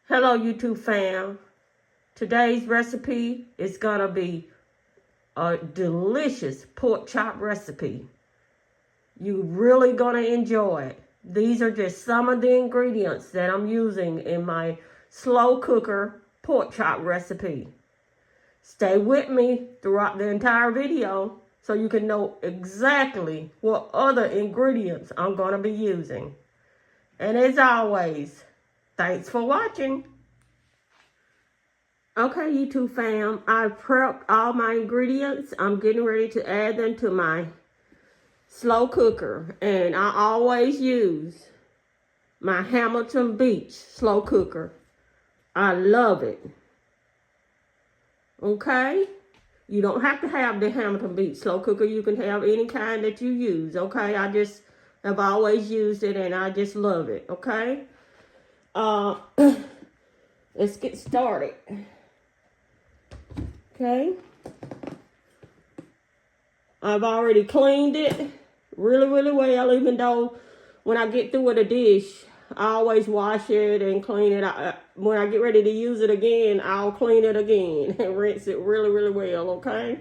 Hello YouTube fam. Today's recipe is gonna be a delicious pork chop recipe. You're really gonna enjoy it. These are just some of the ingredients that I'm using in my slow cooker pork chop recipe. Stay with me throughout the entire video so you can know exactly what other ingredients I'm gonna be using. And as always, thanks for watching. Okay, YouTube fam, I've prepped all my ingredients. I'm getting ready to add them to my slow cooker. And I always use my Hamilton Beach slow cooker. I love it. Okay? You don't have to have the Hamilton Beach slow cooker. You can have any kind that you use. Okay? I just have always used it and I just love it. Okay? Let's get started. Okay, I've already cleaned it really well, even though when I get through with a dish, I always wash it and clean it. When I get ready to use it again, I'll clean it again and rinse it really well, okay?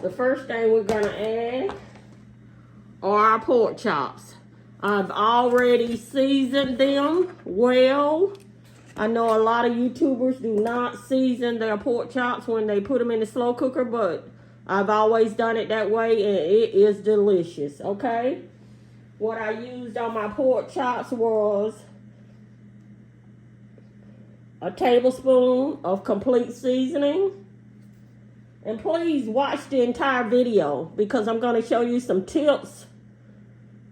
The first thing we're gonna add are our pork chops. I've already seasoned them well. I know a lot of YouTubers do not season their pork chops when they put them in the slow cooker, but I've always done it that way and it is delicious, okay? What I used on my pork chops was a tablespoon of complete seasoning. And please watch the entire video because I'm going to show you some tips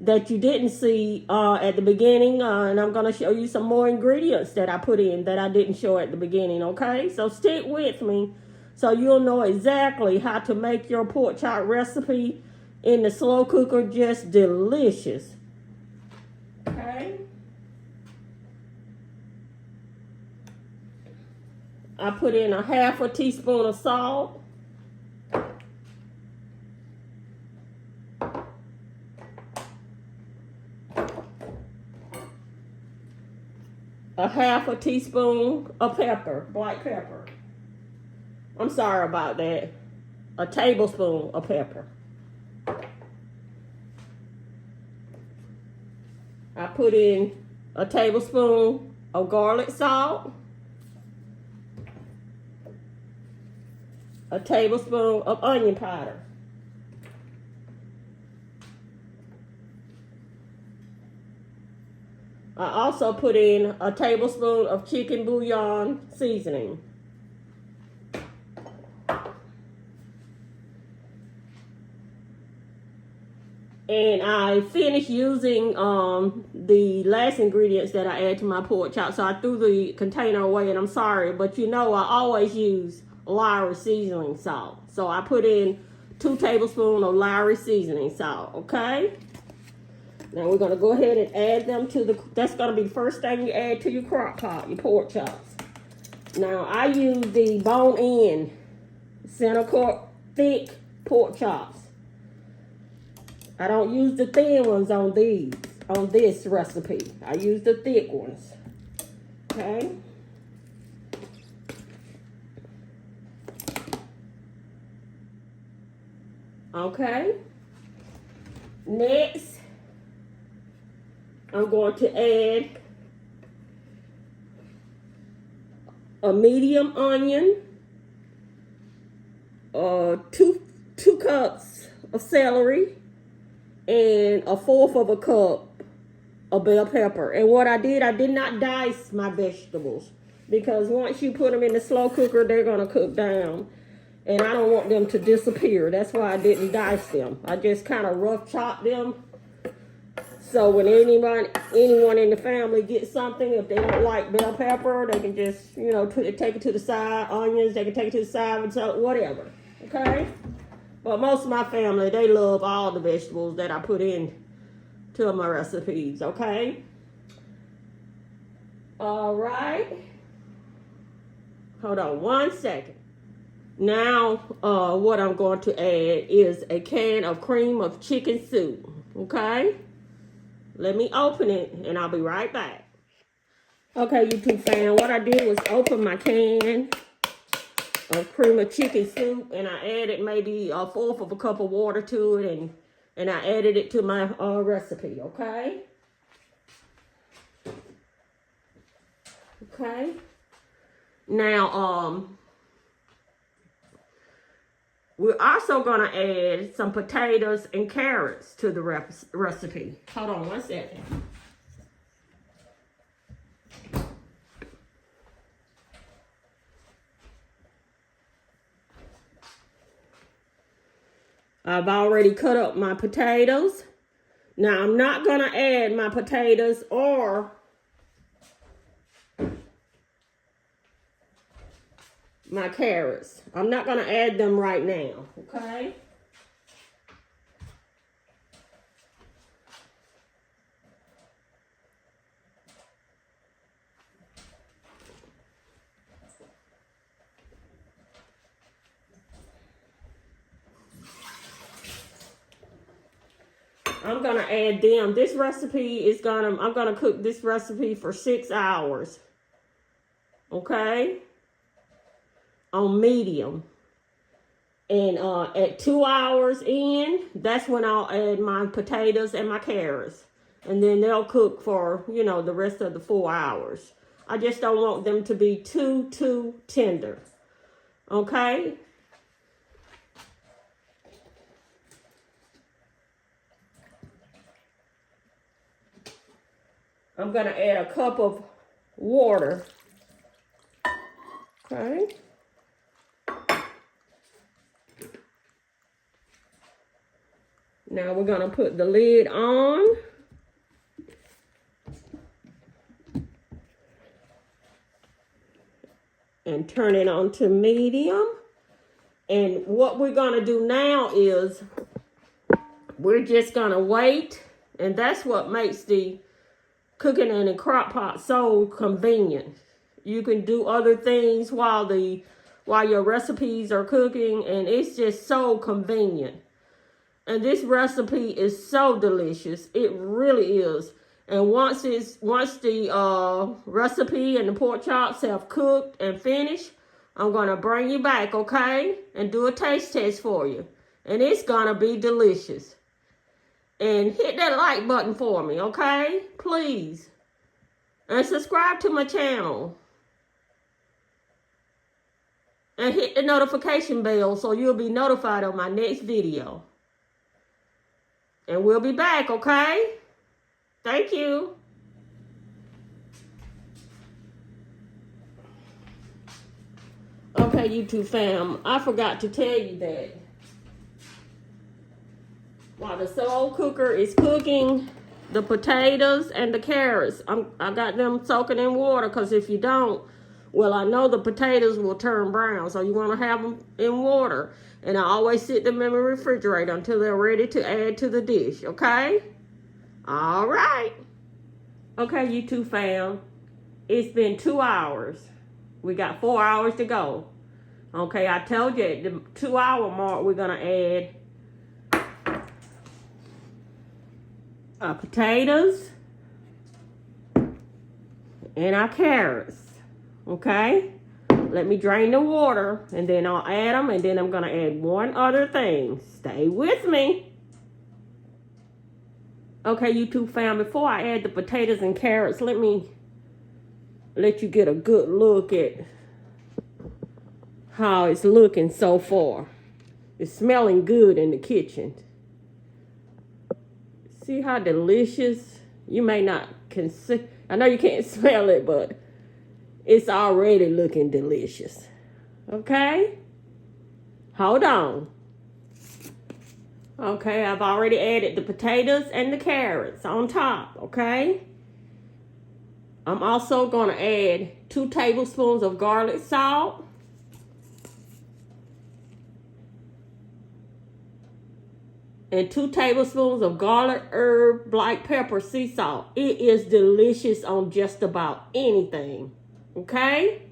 that you didn't see at the beginning, and I'm going to show you some more ingredients that I put in that I didn't show at the beginning, okay? So stick with me so you'll know exactly how to make your pork chop recipe in the slow cooker just delicious, okay? I put in a half a teaspoon of salt. A half a teaspoon of pepper, black pepper. I'm sorry about that. A tablespoon of pepper. I put in a tablespoon of garlic salt. A tablespoon of onion powder. I also put in a tablespoon of chicken bouillon seasoning. And I finished using the last ingredients that I add to my pork chop. So I threw the container away and I'm sorry. But you know I always use Lowry seasoning salt. So I put in 2 tablespoons of Lowry seasoning salt, okay? Now we're going to go ahead and add them to that's going to be the first thing you add to your crock pot, your pork chops. Now I use the bone-in center cut thick pork chops. I don't use the thin ones on this recipe. I use the thick ones. Okay. Okay. Next, I'm going to add a medium onion, 2 cups of celery, and 1/4 of a cup of bell pepper. And what I did not dice my vegetables because once you put them in the slow cooker, they're going to cook down. And I don't want them to disappear. That's why I didn't dice them. I just kind of rough chop them. So when anyone in the family gets something, if they don't like bell pepper, they can just, take it to the side. Onions, they can take it to the side, and whatever. Okay? But most of my family, they love all the vegetables that I put in to my recipes. Okay? All right. Hold on 1 second. Now, what I'm going to add is a can of cream of chicken soup. Okay? Let me open it and I'll be right back. Okay, YouTube fan, what I did was open my can of cream of chicken soup, and I added maybe a fourth of a cup of water to it, and I added it to my recipe, okay? Okay. Now, we're also gonna add some potatoes and carrots to the recipe. Hold on one second. I've already cut up my potatoes. Now, I'm not going to add my potatoes or my carrots. I'm not going to add them right now, okay? I'm going to add them. This recipe is I'm going to cook this recipe for 6 hours. Okay? On medium. And at 2 hours in, that's when I'll add my potatoes and my carrots. And then they'll cook for, you know, the rest of the 4 hours. I just don't want them to be too tender. Okay? I'm going to add a cup of water. Okay. Now we're going to put the lid on. And turn it on to medium. And what we're going to do now is we're just going to wait. And that's what makes the cooking in a crock pot so convenient. You can do other things while your recipes are cooking, and it's just so convenient. And this recipe is so delicious. It really is. And once the recipe and the pork chops have cooked and finished, I'm gonna bring you back, okay? And do a taste test for you. And it's gonna be delicious. And hit that like button for me, okay? Please. And subscribe to my channel. And hit the notification bell so you'll be notified of my next video. And we'll be back, okay? Thank you. Okay, YouTube fam, I forgot to tell you that while the slow cooker is cooking the potatoes and the carrots, I got them soaking in water, because if you don't, well, I know the potatoes will turn brown, so you want to have them in water. And I always sit them in the refrigerator until they're ready to add to the dish, okay? All right. Okay, YouTube fam, it's been 2 hours. We got 4 hours to go. Okay, I told you at the 2 hour mark, we're going to add potatoes and our carrots. Okay, let me drain the water and then I'll add them, and then I'm going to add one other thing. Stay with me. Okay, YouTube fam, before I add the potatoes and carrots, let me let you get a good look at how it's looking so far. It's smelling good in the kitchen. See how delicious? You may not I know you can't smell it, but it's already looking delicious. Okay? Hold on. Okay, I've already added the potatoes and the carrots on top, okay? I'm also going to add 2 tablespoons of garlic salt. And 2 tablespoons of garlic, herb, black pepper, sea salt. It is delicious on just about anything. Okay?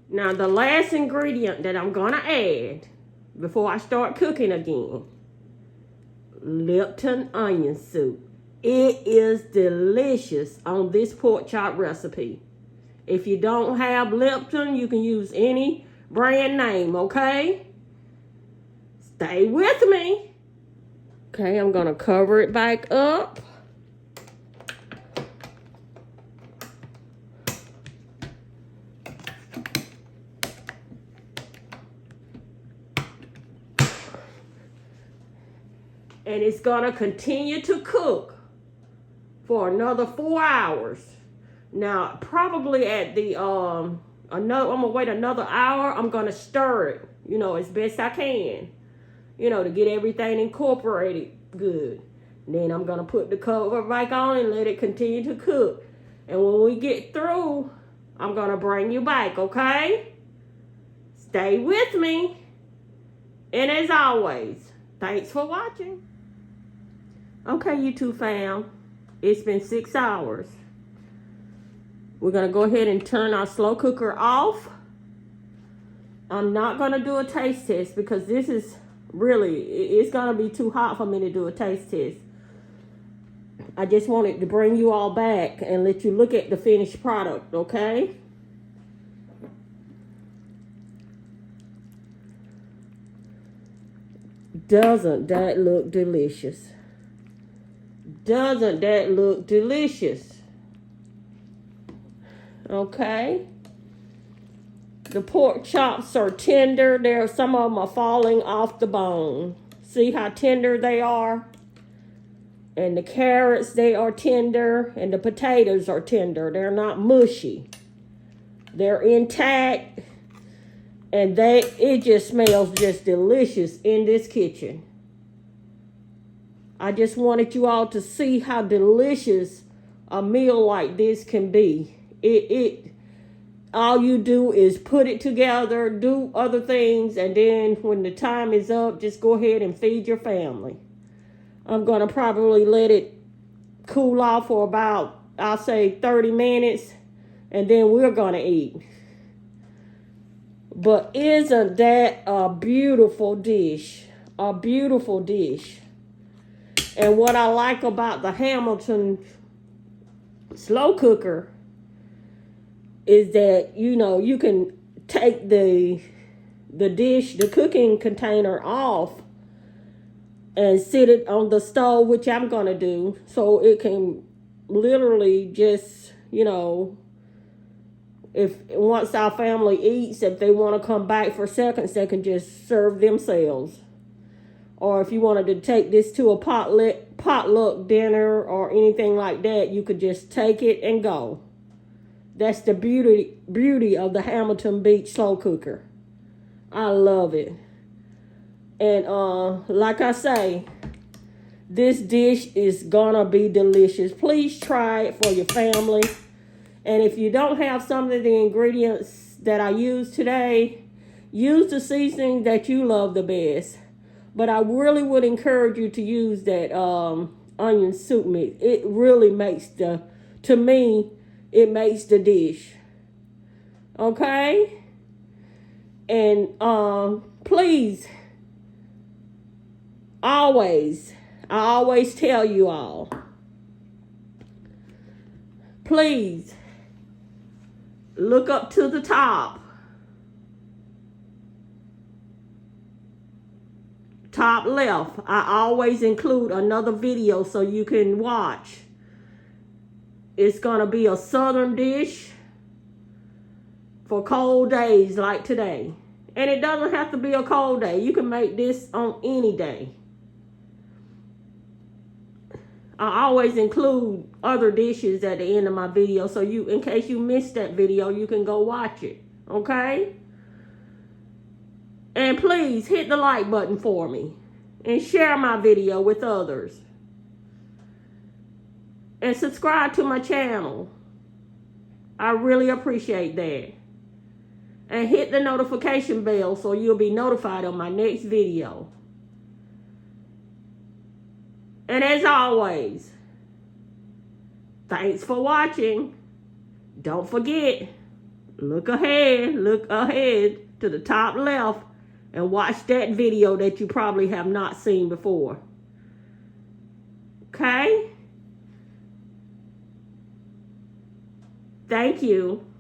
Now, the last ingredient that I'm going to add before I start cooking again. Lipton onion soup. It is delicious on this pork chop recipe. If you don't have Lipton, you can use any brand name, okay? Stay with me. Okay, I'm going to cover it back up. And it's going to continue to cook for another 4 hours. Now, probably at the, I'm going to wait another hour. I'm going to stir it, as best I can, to get everything incorporated good. And then I'm going to put the cover back on and let it continue to cook. And when we get through, I'm going to bring you back, okay? Stay with me. And as always, thanks for watching. Okay, YouTube fam, it's been 6 hours. We're going to go ahead and turn our slow cooker off. I'm not going to do a taste test because this is really, it's going to be too hot for me to do a taste test. I just wanted to bring you all back and let you look at the finished product, okay? Doesn't that look delicious? Doesn't that look delicious? Okay. The pork chops are tender. Some of them are falling off the bone. See how tender they are? And the carrots, they are tender. And the potatoes are tender. They're not mushy. They're intact. And it just smells just delicious in this kitchen. I just wanted you all to see how delicious a meal like this can be. All you do is put it together, do other things, and then when the time is up, just go ahead and feed your family. I'm going to probably let it cool off for about, I'll say 30 minutes, and then we're going to eat. But isn't that a beautiful dish? A beautiful dish. And what I like about the Hamilton slow cooker is that, you can take the dish, the cooking container off and sit it on the stove, which I'm going to do, so it can literally just, if once our family eats, if they want to come back for seconds, they can just serve themselves. Or if you wanted to take this to a potluck dinner or anything like that, you could just take it and go. That's the beauty of the Hamilton Beach slow cooker. I love it. And like I say, this dish is gonna be delicious. Please try it for your family. And if you don't have some of the ingredients that I used today, use the seasoning that you love the best. But I really would encourage you to use that onion soup mix. It really makes to me, it makes the dish. Okay? And please, I always tell you all, please look up to the top left. I always include another video so you can watch. It's gonna be a southern dish for cold days like today. And it doesn't have to be a cold day. You can make this on any day. I always include other dishes at the end of my video, so in case you missed that video, you can go watch it. Okay? And please hit the like button for me and share my video with others. And subscribe to my channel. I really appreciate that. And hit the notification bell so you'll be notified of my next video. And as always, thanks for watching. Don't forget, look ahead to the top left and watch that video that you probably have not seen before. Okay? Thank you.